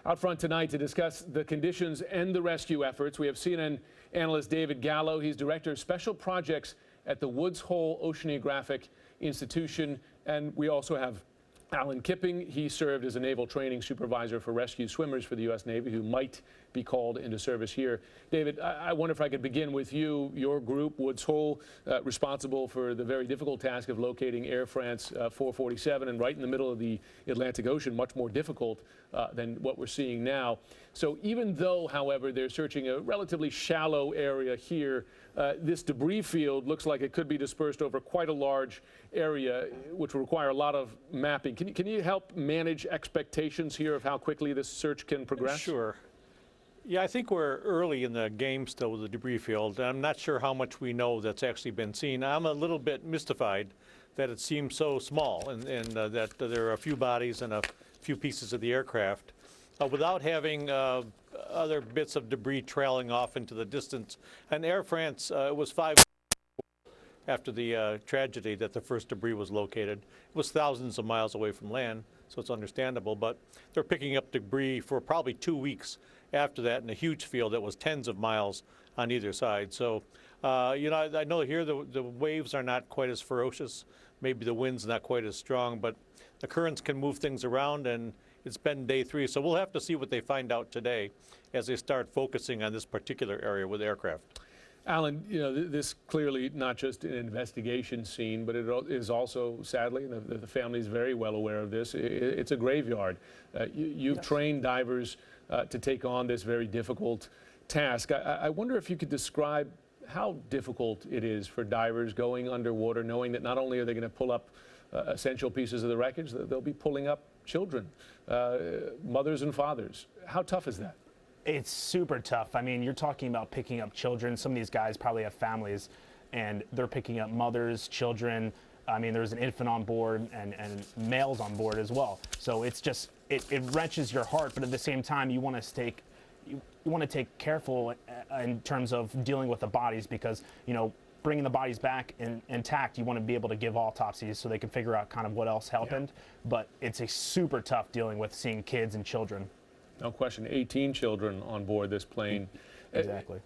Out front tonight to discuss the conditions and the rescue efforts, we have CNN analyst David Gallo. He's Director of Special Projects at the Woods Hole Oceanographic Institution. And we also have Alan Kipping. He served as a naval training supervisor for rescue swimmers for the U.S. Navy who might be called into service here. David, I wonder if I could begin with you. Your group, Woods Hole, responsible for the very difficult task of locating Air France 447 and right in the middle of the Atlantic Ocean, much more difficult than what we're seeing now. So even though, however, they're searching a relatively shallow area here, this debris field looks like it could be dispersed over quite a large area, which will require a lot of mapping. Can you help manage expectations here of how quickly this search can progress? Sure. Yeah, I think we're early in the game still with the debris field. I'm not sure how much we know that's actually been seen. I'm a little bit mystified that it seems so small and that there are a few bodies and a few pieces of the aircraft without having other bits of debris trailing off into the distance. And Air France, it was 5 after the tragedy that the first debris was located. It was thousands of miles away from land, so it's understandable, but they're picking up debris for probably 2 weeks after that in a huge field that was tens of miles on either side. So, you know, I know here the waves are not quite as ferocious, maybe the wind's not quite as strong, but the currents can move things around, and it's been day 3, so we'll have to see what they find out today as they start focusing on this particular area with aircraft. Alan, you know, this clearly not just an investigation scene, but it is also, sadly, the family is very well aware of this, it's a graveyard. You've Yes. trained divers to take on this very difficult task. I wonder if you could describe how difficult it is for divers going underwater, knowing that not only are they going to pull up essential pieces of the wreckage, they'll be pulling up children, mothers and fathers. How tough is that? It's super tough. I mean, you're talking about picking up children. Some of these guys probably have families, and they're picking up mothers, children. I mean, there's an infant on board and males on board as well. So it's just, it wrenches your heart, but at the same time, you want to take careful in terms of dealing with the bodies because, you know, bringing the bodies back intact, you want to be able to give autopsies so they can figure out kind of what else happened. Yeah. But it's a super tough dealing with seeing kids and children. No question, 18 children on board this plane. Exactly.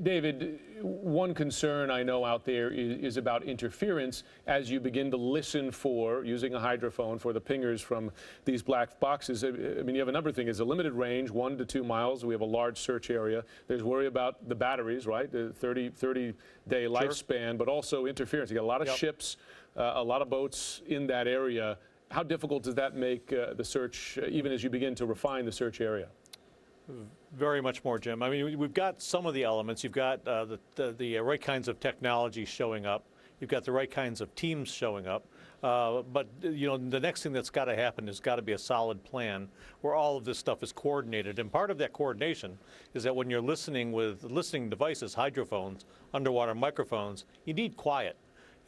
David, one concern I know out there is about interference as you begin to listen for, using a hydrophone, for the pingers from these black boxes. I mean, you have a number of things. It's a limited range, 1 to 2 miles. We have a large search area. There's worry about the batteries, right? The 30-day lifespan, but also interference. You got a lot of ships, a lot of boats in that area. How difficult does that make the search, even as you begin to refine the search area? Very much more, Jim. I mean, we've got some of the elements. You've got the right kinds of technology showing up. You've got the right kinds of teams showing up. But, you know, the next thing that's got to happen has got to be a solid plan where all of this stuff is coordinated. And part of that coordination is that when you're listening with listening devices, hydrophones, underwater microphones, you need quiet.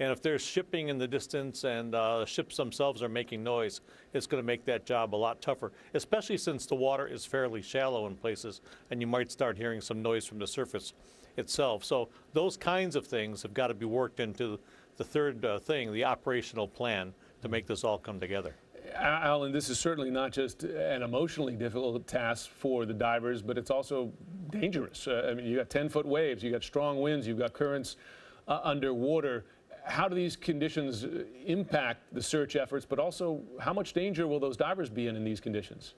And if there's shipping in the distance and ships themselves are making noise, it's going to make that job a lot tougher, especially since the water is fairly shallow in places and you might start hearing some noise from the surface itself. So those kinds of things have got to be worked into the third thing, the operational plan, to make this all come together. Alan, this is certainly not just an emotionally difficult task for the divers, but it's also dangerous. I mean, you got 10-foot waves, you got strong winds, you've got currents underwater. How do these conditions impact the search efforts, but also how much danger will those divers be in these conditions?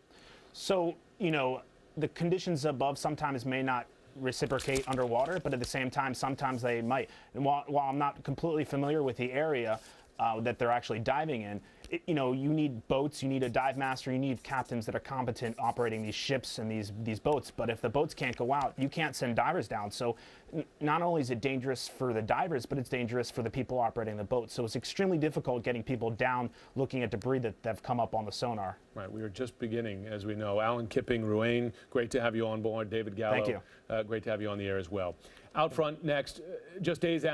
So, you know, the conditions above sometimes may not reciprocate underwater, but at the same time, sometimes they might. And while I'm not completely familiar with the area that they're actually diving in, you know, you need boats, you need a dive master, you need captains that are competent operating these ships and these boats. But if the boats can't go out, you can't send divers down. So not only is it dangerous for the divers, but it's dangerous for the people operating the boat. So it's extremely difficult getting people down looking at debris that have come up on the sonar. Right, we are just beginning, as we know. Alan Kipping, Ruane, great to have you on board. David Gallo, thank you. Great to have you on the air as well. Out front next, just days after